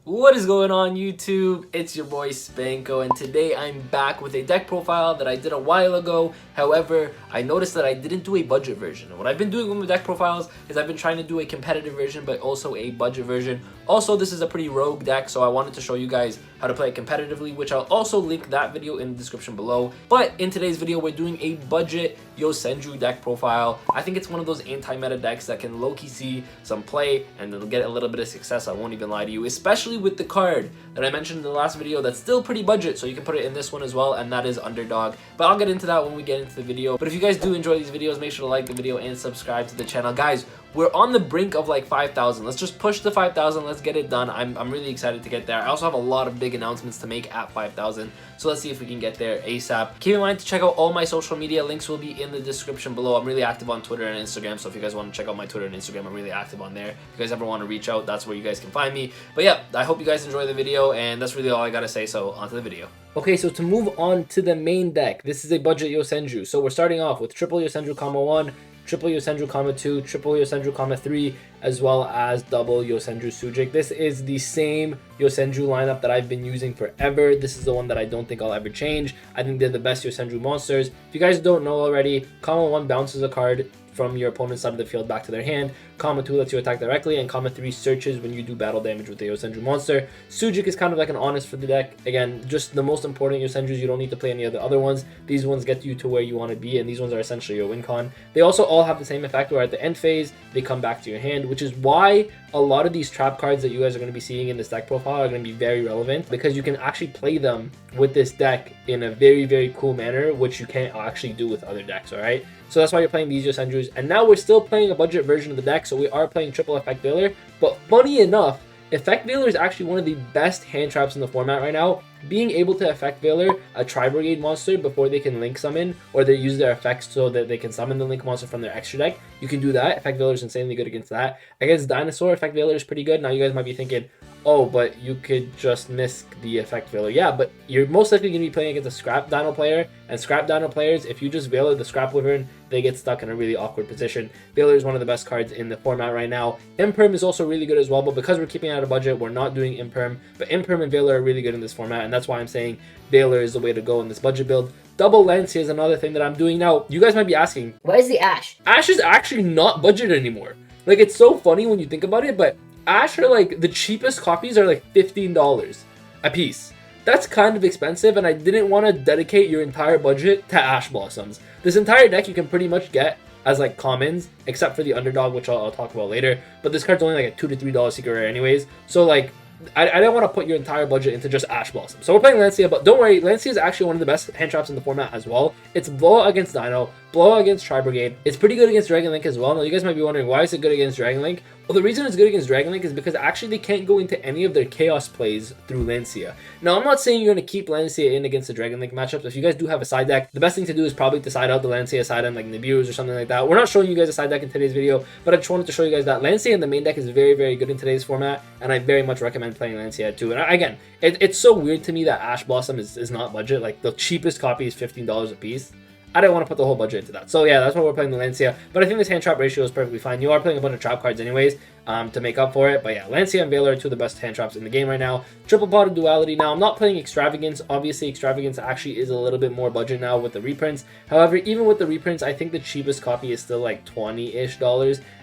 What is going on YouTube? It's your boy Spanko, and today I'm back with a deck profile that I did a while ago. However, I noticed that I didn't do a budget version. And what I've been doing with my deck profiles is I've been trying to do a competitive version but also a budget version. Also, this is a pretty rogue deck, so I wanted to show you guys how to play it competitively, which I'll also link that video in the description below. But in today's video, we're doing a budget Yosenju deck profile. I think it's one of those anti-meta decks that can low-key see some play and it'll get a little bit of success, I won't even lie to you, especially with the card that I mentioned in the last video that's still pretty budget, so you can put it in this one as well, and that is Underdog. But I'll get into that when we get into the video. But if you guys do enjoy these videos, make sure to like the video and subscribe to the channel. Guys, we're on the brink of like 5,000. Let's just push the 5,000. Let's get it done. I'm really excited to get there. I also have a lot of big announcements to make at 5,000. So let's see if we can get there ASAP. Keep in mind to check out all my social media. Links will be in the description below. I'm really active on Twitter and Instagram. So if you guys want to check out my Twitter and Instagram, I'm really active on there. If you guys ever want to reach out, that's where you guys can find me. But yeah, I hope you guys enjoy the video, and that's really all I gotta say. So on to the video. Okay, so to move on to the main deck, this is a budget Yosenju. So we're starting off with triple Yosenju, 1, triple Yosenju, 2, triple Yosenju, 3, as well as double Yosenju Sujik. This is the same Yosenju lineup that I've been using forever. This is the one that I don't think I'll ever change. I think they're the best Yosenju monsters. If you guys don't know already, 1 bounces a card from your opponent's side of the field back to their hand. 2 lets you attack directly, and 3 searches when you do battle damage with the Yosenju monster. Sujik is kind of like an honest for the deck. Again, just the most important Yosenjus. You don't need to play any of the other ones. These ones get you to where you want to be, and these ones are essentially your win con. They also all have the same effect where at the end phase, they come back to your hand, which is why a lot of these trap cards that you guys are going to be seeing in this deck profile are going to be very relevant, because you can actually play them with this deck in a very, very cool manner, which you can't actually do with other decks, alright? So that's why you're playing these Yosenjus. And now we're still playing a budget version of the deck, so we are playing triple Effect Veiler. But funny enough, Effect Veiler is actually one of the best hand traps in the format right now. Being able to Effect Veiler a Tri-Brigade monster before they can Link summon, or they use their effects so that they can summon the Link monster from their extra deck, you can do that. Effect Veiler is insanely good against that. Against Dinosaur, Effect Veiler is pretty good. Now you guys might be thinking, oh, but you could just miss the Effect Veiler. Yeah, but you're most likely going to be playing against a Scrap Dino player, and Scrap Dino players, if you just Veiler the Scrap Wyvern, they get stuck in a really awkward position. Veiler is one of the best cards in the format right now. Imperm is also really good as well, but because we're keeping it at a budget, we're not doing Imperm. But Imperm and Veiler are really good in this format, and that's why I'm saying Veiler is the way to go in this budget build. Double Lancia is another thing that I'm doing now. You guys might be asking, where's the Ash? Ash is actually not budget anymore. Like, it's so funny when you think about it, but Ash are like, the cheapest copies are like $15 a piece. That's kind of expensive, and I didn't want to dedicate your entire budget to Ash Blossoms. This entire deck you can pretty much get as like commons, except for the Underdog, which I'll talk about later. But this card's only like a $2 to $3 secret rare anyways. So like, I didn't want to put your entire budget into just Ash Blossom. So we're playing Lancia, but don't worry, Lancia is actually one of the best hand traps in the format as well. It's blowout against Dino, blowout against Tri-Brigade. It's pretty good against Dragon Link as well. Now you guys might be wondering, why is it good against Dragon Link? Well, the reason it's good against Dragon Link is because actually they can't go into any of their Chaos plays through Lancia. Now, I'm not saying you're going to keep Lancia in against the Dragon Link matchups. If you guys do have a side deck, the best thing to do is probably to side out the Lancia side end like Nibiru's or something like that. We're not showing you guys a side deck in today's video, but I just wanted to show you guys that Lancia in the main deck is very, very good in today's format, and I very much recommend playing Lancia too. And again, it's so weird to me that Ash Blossom is not budget. Like, the cheapest copy is $15 a piece. I didn't want to put the whole budget into that. So yeah, that's why we're playing the Lancia. But I think this hand trap ratio is perfectly fine. You are playing a bunch of trap cards anyways to make up for it. But yeah, Lancia and Veiler are two of the best hand traps in the game right now. Triple pot of Duality. Now, I'm not playing Extravagance. Obviously, Extravagance actually is a little bit more budget now with the reprints. However, even with the reprints, I think the cheapest copy is still like $20-ish.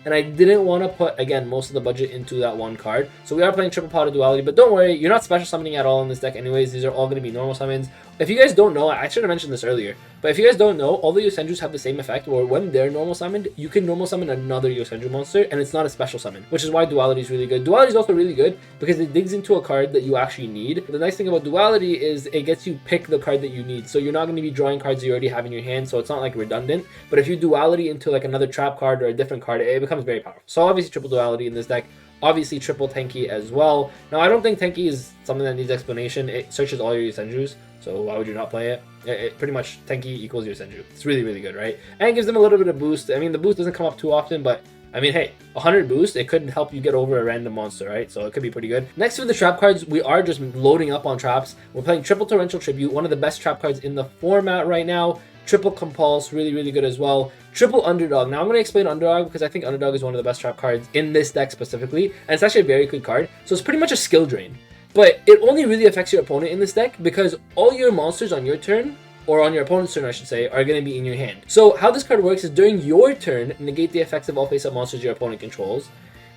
And I didn't want to put, again, most of the budget into that one card. So we are playing Triple Pot of Duality. But don't worry, you're not special summoning at all in this deck anyways. These are all going to be normal summons. If you guys don't know, I should have mentioned this earlier, but if you guys don't know, all the Yosenjus have the same effect where when they're normal summoned, you can normal summon another Yosenju monster, and it's not a special summon, which is why Duality is really good. Duality is also really good because it digs into a card that you actually need. The nice thing about Duality is it gets you pick the card that you need, so you're not going to be drawing cards you already have in your hand, so it's not like redundant. But if you Duality into like another trap card or a different card, it becomes very powerful. So obviously triple Duality in this deck. Obviously triple Tenki as well. Now, I don't think Tenki is something that needs explanation. It searches all your Yosenjus, so why would you not play it? It pretty much Tenki equals Yosenju. It's really, really good, right? And it gives them a little bit of boost. I mean, the boost doesn't come up too often, but I mean, hey, 100 boost, it could help you get over a random monster, right? So it could be pretty good. Next for the trap cards, we are just loading up on traps. We're playing triple Torrential Tribute, one of the best trap cards in the format right now. Triple Compulse, really, really good as well. Triple Underdog. Now I'm going to explain Underdog because I think Underdog is one of the best trap cards in this deck specifically. And it's actually a very good card. So it's pretty much a skill drain. but it only really affects your opponent in this deck because all your monsters on your turn, or on your opponent's turn I should say, are going to be in your hand. So how this card works is during your turn, negate the effects of all face-up monsters your opponent controls,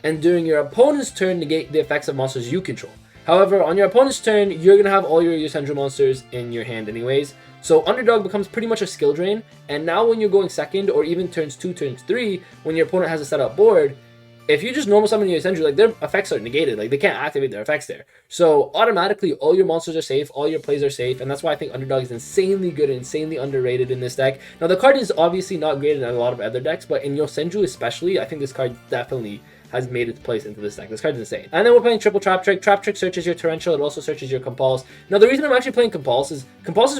and during your opponent's turn, negate the effects of monsters you control. However, on your opponent's turn, you're going to have all your Yosenju monsters in your hand anyways, so Underdog becomes pretty much a skill drain, and now when you're going second, or even turns 2, turns 3, when your opponent has a set up board, if you just normal summon your Yosenju, like, their effects are negated, like, they can't activate their effects there. So, automatically, all your monsters are safe, all your plays are safe, and that's why I think Underdog is insanely good and insanely underrated in this deck. Now, the card is obviously not great in a lot of other decks, but in Yosenju especially, I think this card definitely has made its place into this deck. This card's insane. And then we're playing triple Trap Trick. Trap Trick searches your Torrential. It also searches your Compulse. Now, the reason I'm actually playing Compulse is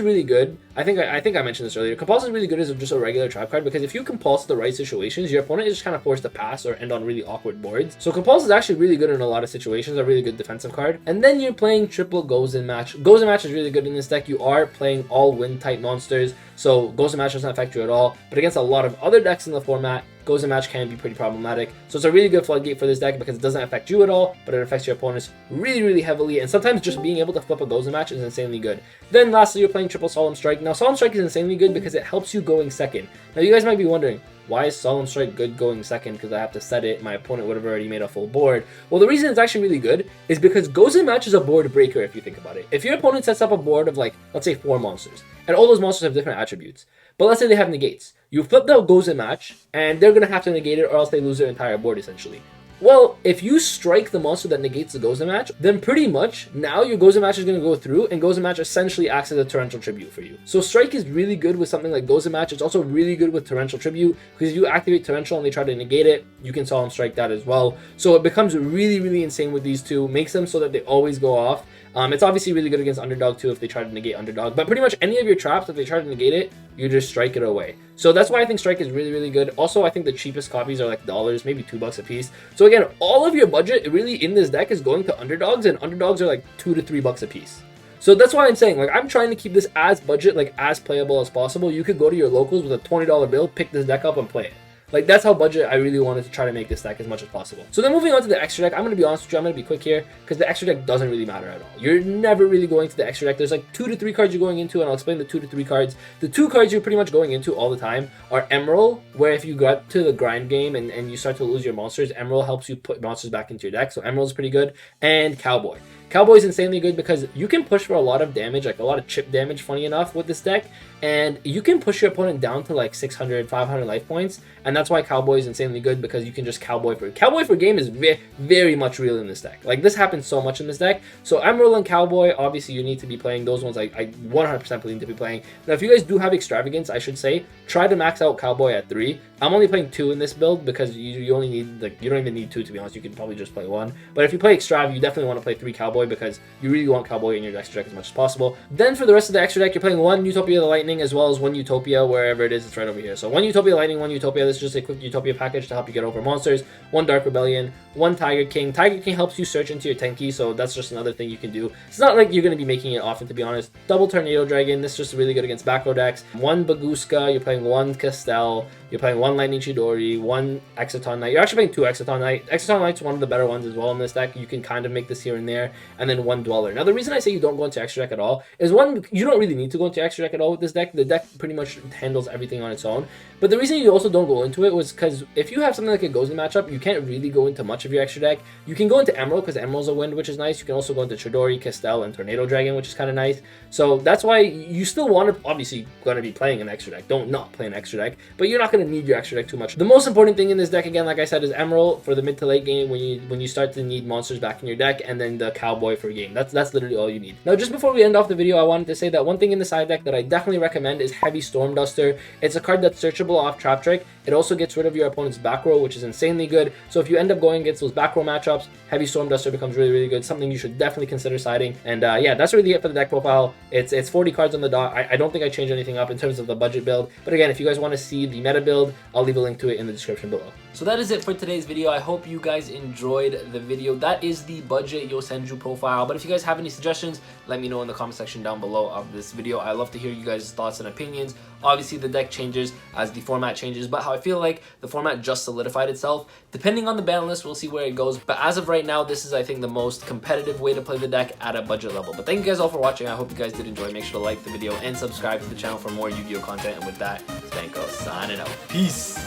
really good. I think I mentioned this earlier. Compulse is really good as just a regular trap card because if you Compulse the right situations, your opponent is just kind of forced to pass or end on really awkward boards. So Compulse is actually really good in a lot of situations, a really good defensive card. And then you're playing triple Gozen Match. Gozen Match is really good in this deck. You are playing all wind type monsters, so Gozen Match doesn't affect you at all. But against a lot of other decks in the format, Gozen Match can be pretty problematic. So it's a really good floodgate for this deck because it doesn't affect you at all, but it affects your opponents really, really heavily. And sometimes just being able to flip a Gozen Match is insanely good. Then lastly, you're playing triple Solemn Strike. Now, Solemn Strike is insanely good because it helps you going second. Now, you guys might be wondering, why is Solemn Strike good going second? Because I have to set it. My opponent would have already made a full board. Well, the reason it's actually really good is because Gozen Match is a board breaker if you think about it. If your opponent sets up a board of, like, let's say 4 monsters, and all those monsters have different attributes, but let's say they have negates. You flip the Gozen Match, and they're going to have to negate it or else they lose their entire board essentially. Well, if you strike the monster that negates the Gozen Match, then pretty much now your Gozen Match is going to go through, and Gozen Match essentially acts as a Torrential Tribute for you. So Strike is really good with something like Gozen Match. It's also really good with Torrential Tribute, because if you activate Torrential and they try to negate it, you can Solemn Strike that as well. So it becomes really, really insane with these two, makes them so that they always go off. It's obviously really good against Underdog too if they try to negate Underdog, but pretty much any of your traps, if they try to negate it, you just strike it away. So that's why I think Strike is really, really good. Also, I think the cheapest copies are like dollars, maybe $2 a piece. So again, all of your budget really in this deck is going to Underdogs, and Underdogs are like $2 to $3 a piece. So that's why I'm saying, like, I'm trying to keep this as budget, like as playable as possible. You could go to your locals with a $20 bill, pick this deck up and play it. Like, that's how budget I really wanted to try to make this deck as much as possible. So then moving on to the extra deck, I'm going to be honest with you, I'm going to be quick here, because the extra deck doesn't really matter at all. You're never really going to the extra deck. There's like 2 to 3 cards you're going into, and I'll explain the 2 to 3 cards. The 2 cards you're pretty much going into all the time are Emerald, where if you got to the grind game and you start to lose your monsters, Emerald helps you put monsters back into your deck, so Emerald's pretty good. And Cowboy. Cowboy is insanely good because you can push for a lot of damage, like a lot of chip damage, funny enough, with this deck, and you can push your opponent down to like 600, 500 life points, and that's why Cowboy is insanely good, because you can just Cowboy for game is very much real in this deck. Like, this happens so much in this deck. So Emerald and Cowboy, obviously you need to be playing those ones. I 100% believe to be playing. Now, if you guys do have Extravagance, I should say, try to max out Cowboy at 3. I'm only playing 2 in this build because you only need, like, you don't even need 2 to be honest. You can probably just play 1. But if you play Extrav, you definitely want to play 3 Cowboy because you really want Cowboy in your extra deck as much as possible. Then for the rest of the extra deck, you're playing 1 Utopia the Lightning as well as 1 Utopia wherever it is. It's right over here. So 1 Utopia Lightning, 1 Utopia. This is just a quick Utopia package to help you get over monsters. 1 Dark Rebellion, 1 Tiger King. Tiger King helps you search into your Tenki, so that's just another thing you can do. It's not like you're going to be making it often, to be honest. Double Tornado Dragon. This is just really good against back row decks. 1 Baguska. You're playing 1 Castel. You're playing 1 Lightning Chidori, 1 Exciton Knight. You're actually playing 2 Exciton Knight. Exciton Knight's one of the better ones as well in this deck. You can kind of make this here and there. And then 1 Dweller. Now, the reason I say you don't go into extra deck at all is, 1, you don't really need to go into extra deck at all with this deck. The deck pretty much handles everything on its own. But the reason you also don't go into it was because if you have something like a Gozen matchup, you can't really go into much of your extra deck. You can go into Emerald because Emerald's a wind, which is nice. You can also go into Chidori, Castel, and Tornado Dragon, which is kind of nice. So that's why you still want to, obviously, going to be playing an extra deck. Don't not play an extra deck, but you're not going to need your extra deck too much. The most important thing in this deck, again, like I said, is Emerald for the mid to late game when you start to need monsters back in your deck, and then the Cowboy for game. That's literally all you need. Now, just before we end off the video, I wanted to say that one thing in the side deck that I definitely recommend is Heavy Storm Duster. It's a card that's searchable off Trap Trick. It also gets rid of your opponent's back row, which is insanely good. So if you end up going against those back row matchups, Heavy Storm Duster becomes really, really good. Something you should definitely consider siding. And yeah, that's really it for the deck profile. It's 40 cards on the dot. I don't think I changed anything up in terms of the budget build. But again, if you guys want to see the meta build, build. I'll leave a link to it in the description below. So that is it for today's video. I hope you guys enjoyed the video. That is the budget Yosenju profile. But if you guys have any suggestions, let me know in the comment section down below of this video. I love to hear you guys' thoughts and opinions. Obviously, the deck changes as the format changes, but how I feel like the format just solidified itself. Depending on the ban list, we'll see where it goes. But as of right now, this is, I think, the most competitive way to play the deck at a budget level. But thank you guys all for watching. I hope you guys did enjoy. Make sure to like the video and subscribe to the channel for more Yu-Gi-Oh content. And with that, Spanko signing out. Peace.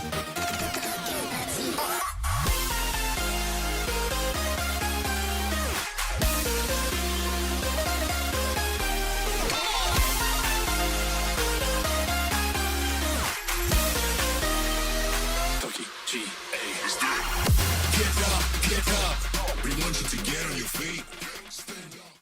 Get up, we want you to get on your feet.